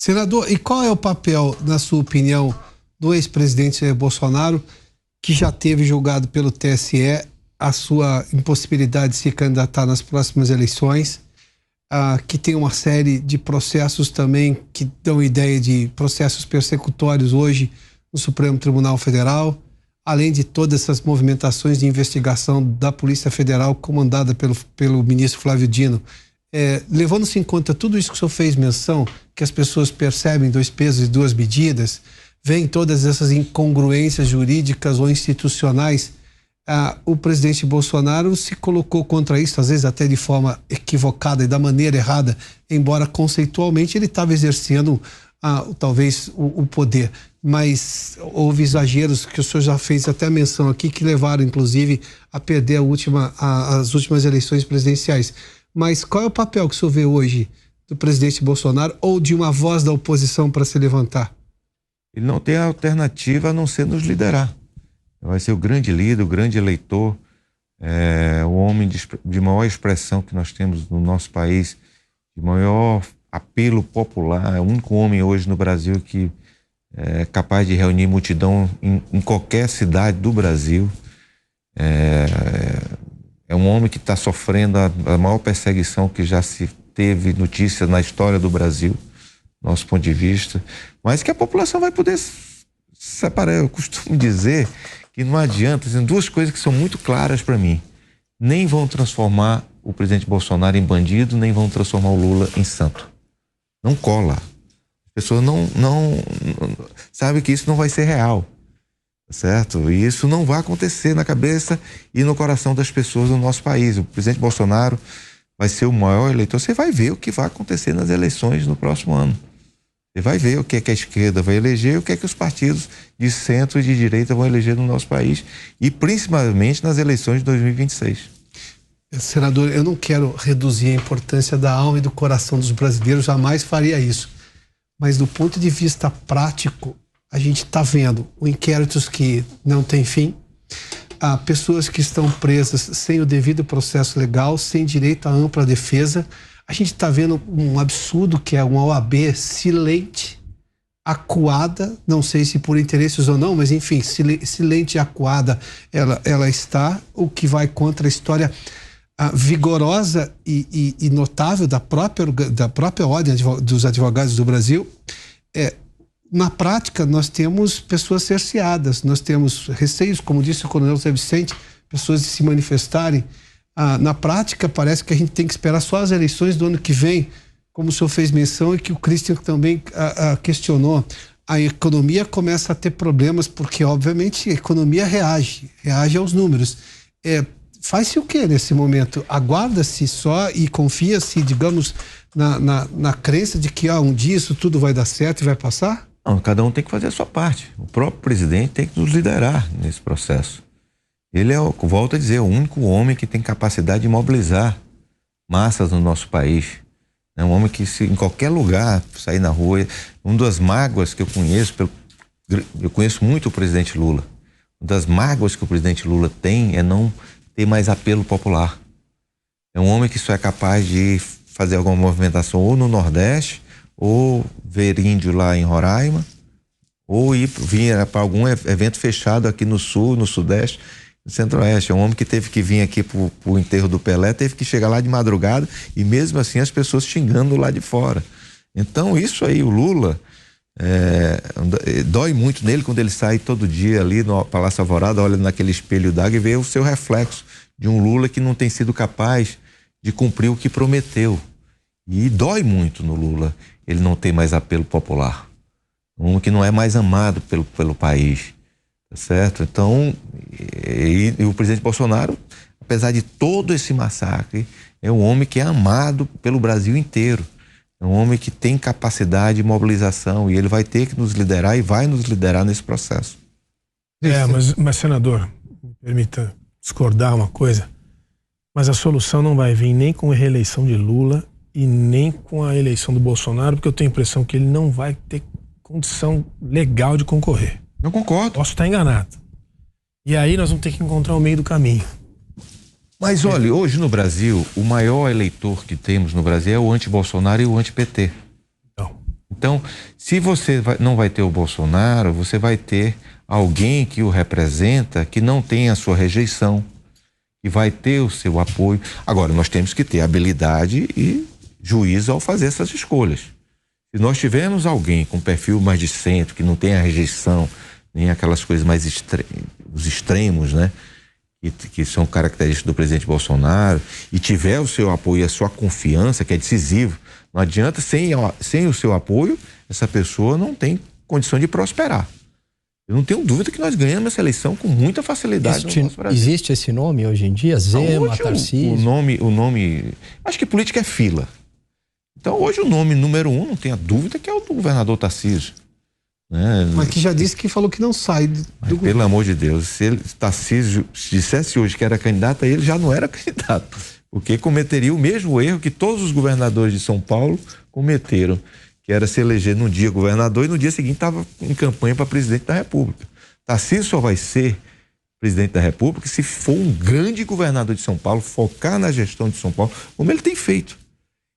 Senador, e qual é o papel, na sua opinião, do ex-presidente Jair Bolsonaro, que já teve julgado pelo TSE a sua impossibilidade de se candidatar nas próximas eleições, que tem uma série de processos também que dão ideia de processos persecutórios hoje no Supremo Tribunal Federal, além de todas essas movimentações de investigação da Polícia Federal comandada pelo ministro Flávio Dino. Levando-se em conta tudo isso que o senhor fez menção, que as pessoas percebem 2 pesos e 2 medidas, vem todas essas incongruências jurídicas ou institucionais, o presidente Bolsonaro se colocou contra isso, às vezes até de forma equivocada e da maneira errada, embora conceitualmente ele estava exercendo talvez o poder, mas houve exageros que o senhor já fez até menção aqui, que levaram inclusive a perder as últimas eleições presidenciais. Mas qual é o papel que o senhor vê hoje do presidente Bolsonaro ou de uma voz da oposição para se levantar? Ele não tem alternativa a não ser nos liderar. Vai ser o grande líder, o grande eleitor, o homem de maior expressão que nós temos no nosso país, de maior apelo popular, é o único homem hoje no Brasil que é capaz de reunir multidão em qualquer cidade do Brasil. É um homem que está sofrendo a maior perseguição que já se teve notícia na história do Brasil, nosso ponto de vista, mas que a população vai poder separar. Eu costumo dizer que não adianta, tem 2 coisas que são muito claras para mim: nem vão transformar o presidente Bolsonaro em bandido, nem vão transformar o Lula em santo. Não cola. As pessoas não sabem que isso não vai ser real, certo? E isso não vai acontecer na cabeça e no coração das pessoas do nosso país. O presidente Bolsonaro vai ser o maior eleitor. Você vai ver o que vai acontecer nas eleições no próximo ano. Você vai ver o que é que a esquerda vai eleger e o que é que os partidos de centro e de direita vão eleger no nosso país, e principalmente nas eleições de 2026. Senador, eu não quero reduzir a importância da alma e do coração dos brasileiros, jamais faria isso. Mas do ponto de vista prático, a gente está vendo inquéritos que não têm fim, pessoas que estão presas sem o devido processo legal, sem direito à ampla defesa. A gente está vendo um absurdo que é uma OAB silente, acuada, não sei se por interesses ou não, mas enfim, silente e acuada ela está, o que vai contra a história vigorosa e notável da própria ordem dos advogados do Brasil. Na prática, nós temos pessoas cerceadas, nós temos receios, como disse o coronel Zé Vicente, pessoas de se manifestarem. Na prática, parece que a gente tem que esperar só as eleições do ano que vem, como o senhor fez menção e que o Christian também questionou. A economia começa a ter problemas, porque, obviamente, a economia reage aos números. Faz-se o que nesse momento? Aguarda-se só e confia-se, digamos, na crença de que um dia isso tudo vai dar certo e vai passar? Não, cada um tem que fazer a sua parte. O próprio presidente tem que nos liderar nesse processo. Ele volto a dizer, o único homem que tem capacidade de mobilizar massas no nosso país. É um homem que, se em qualquer lugar sair na rua, uma das mágoas que eu conheço, eu conheço muito o presidente Lula. Uma das mágoas que o presidente Lula tem é não ter mais apelo popular. É um homem que só é capaz de fazer alguma movimentação ou no Nordeste, ou ver índio lá em Roraima, ou vir para algum evento fechado aqui no Sul, no Sudeste, no Centro-Oeste. É um homem que teve que vir aqui pro enterro do Pelé, teve que chegar lá de madrugada, e mesmo assim as pessoas xingando lá de fora. Então isso aí, o Lula, dói muito nele quando ele sai todo dia ali no Palácio Alvorada, olha naquele espelho d'água e vê o seu reflexo de um Lula que não tem sido capaz de cumprir o que prometeu. E dói muito no Lula ele não tem mais apelo popular, um que não é mais amado pelo país, tá certo? Então, e o presidente Bolsonaro, apesar de todo esse massacre, é um homem que é amado pelo Brasil inteiro, é um homem que tem capacidade de mobilização, e ele vai ter que nos liderar e vai nos liderar nesse processo. Mas senador, me permita discordar uma coisa, mas a solução não vai vir nem com a reeleição de Lula e nem com a eleição do Bolsonaro, porque eu tenho a impressão que ele não vai ter condição legal de concorrer. Eu concordo. Posso estar enganado. E aí nós vamos ter que encontrar o meio do caminho. Mas olha, hoje no Brasil, o maior eleitor que temos no Brasil é o anti-Bolsonaro e o anti-PT. Então. Então, se você não vai ter o Bolsonaro, você vai ter alguém que o representa, que não tem a sua rejeição, que vai ter o seu apoio. Agora, nós temos que ter habilidade e juízo ao fazer essas escolhas. Se nós tivermos alguém com perfil mais de centro, que não tem a rejeição, nem aquelas coisas mais os extremos, né? Que são características do presidente Bolsonaro, e tiver o seu apoio e a sua confiança, que é decisivo, não adianta, sem o seu apoio, essa pessoa não tem condição de prosperar. Eu não tenho dúvida que nós ganhamos essa eleição com muita facilidade no nosso Brasil. Existe esse nome hoje em dia? Zema, Tarcísio? O nome, acho que política é fila. Então hoje o nome número 1, não tenha dúvida, que é o do governador Tarcísio. Né? Mas que já disse que falou que não sai do governo. Pelo amor de Deus, se Tarcísio dissesse hoje que era candidato, ele já não era candidato, porque cometeria o mesmo erro que todos os governadores de São Paulo cometeram, que era se eleger num dia governador e no dia seguinte estava em campanha para presidente da República. Tarcísio só vai ser presidente da República se for um grande governador de São Paulo, focar na gestão de São Paulo, como ele tem feito.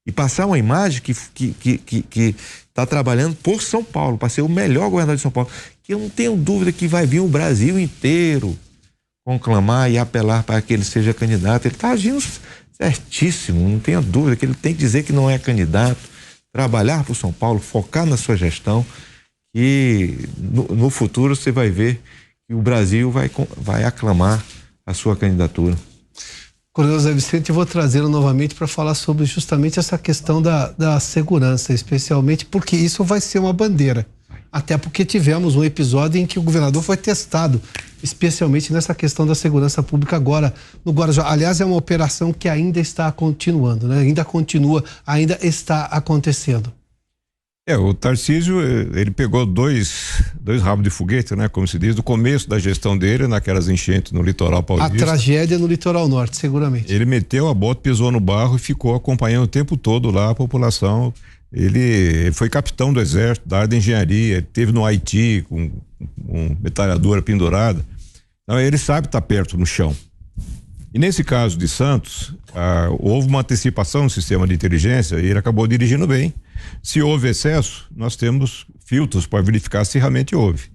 E passar uma imagem que está trabalhando por São Paulo, para ser o melhor governador de São Paulo, que eu não tenho dúvida que vai vir o Brasil inteiro conclamar e apelar para que ele seja candidato. Ele está agindo certíssimo, não tenho dúvida que ele tem que dizer que não é candidato, trabalhar por São Paulo, focar na sua gestão, e no futuro você vai ver que o Brasil vai aclamar a sua candidatura. Coronel Zé Vicente, eu vou trazê-lo novamente para falar sobre justamente essa questão da segurança, especialmente porque isso vai ser uma bandeira. Até porque tivemos um episódio em que o governador foi testado, especialmente nessa questão da segurança pública agora no Guarujá. Aliás, é uma operação que ainda está continuando, né? Ainda está acontecendo. O Tarcísio, ele pegou dois rabos de foguete, né? Como se diz, do começo da gestão dele, naquelas enchentes no litoral paulista. A tragédia no litoral norte, seguramente. Ele meteu a bota, pisou no barro e ficou acompanhando o tempo todo lá a população. Ele foi capitão do exército, da área de engenharia, esteve no Haiti com metralhadora pendurada. Então ele sabe estar perto no chão. E nesse caso de Santos, houve uma antecipação no sistema de inteligência e ele acabou dirigindo bem. Se houve excesso, nós temos filtros para verificar se realmente houve.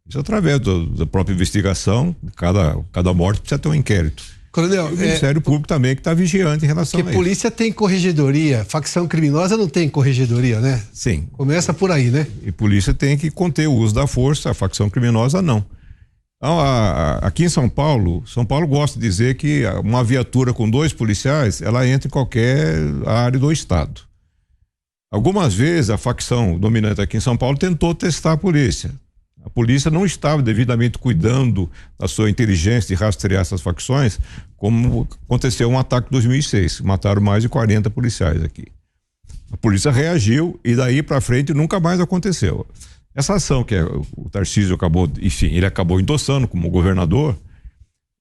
Isso através da própria investigação, cada morte precisa ter um inquérito. Coronel, e o Ministério Público também que está vigiando em relação a isso. Porque polícia tem corregedoria, facção criminosa não tem corregedoria, né? Sim. Começa por aí, né? E polícia tem que conter o uso da força, a facção criminosa não. Então, aqui em São Paulo gosta de dizer que uma viatura com 2 policiais, ela entra em qualquer área do estado. Algumas vezes a facção dominante aqui em São Paulo tentou testar a polícia. A polícia não estava devidamente cuidando da sua inteligência de rastrear essas facções, como aconteceu um ataque em 2006, mataram mais de 40 policiais aqui. A polícia reagiu e daí para frente nunca mais aconteceu. Essa ação que o Tarcísio ele acabou endossando como governador,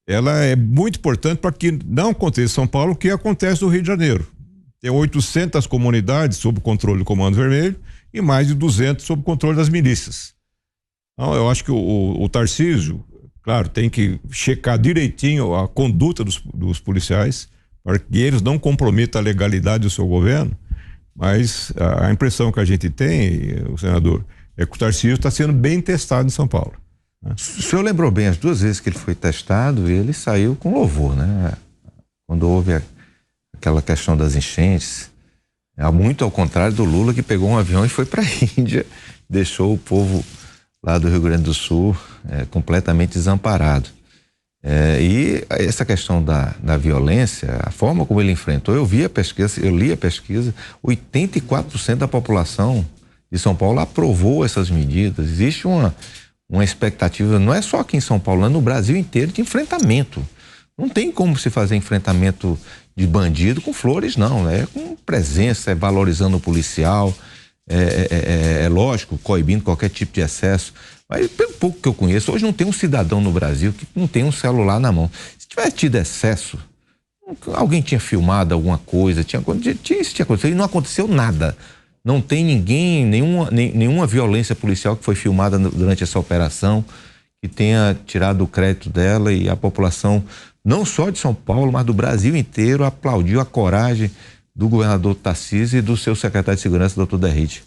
ela é muito importante para que não aconteça em São Paulo o que acontece no Rio de Janeiro. Tem 800 comunidades sob controle do Comando Vermelho e mais de 200 sob controle das milícias. Então, eu acho que o Tarcísio, claro, tem que checar direitinho a conduta dos policiais para que eles não comprometam a legalidade do seu governo, mas a impressão que a gente tem, o senador, é que o Tarcísio está sendo bem testado em São Paulo. O senhor lembrou bem, as 2 vezes que ele foi testado, ele saiu com louvor, né? Quando houve aquela questão das enchentes, muito ao contrário do Lula, que pegou um avião e foi para a Índia, deixou o povo lá do Rio Grande do Sul completamente desamparado. E essa questão da violência, a forma como ele enfrentou, eu li a pesquisa, 84% da população de São Paulo aprovou essas medidas. Existe uma expectativa, não é só aqui em São Paulo, é no Brasil inteiro, de enfrentamento. Não tem como se fazer enfrentamento de bandido com flores, não. É com presença, é valorizando o policial, é lógico, coibindo qualquer tipo de excesso. Mas pelo pouco que eu conheço, hoje não tem um cidadão no Brasil que não tem um celular na mão. Se tivesse tido excesso, alguém tinha filmado alguma coisa, isso tinha acontecido e não aconteceu nada. Não tem nenhuma violência policial que foi filmada durante essa operação que tenha tirado o crédito dela, e a população, não só de São Paulo, mas do Brasil inteiro, aplaudiu a coragem do governador Tarcísio e do seu secretário de Segurança, doutor Derrite.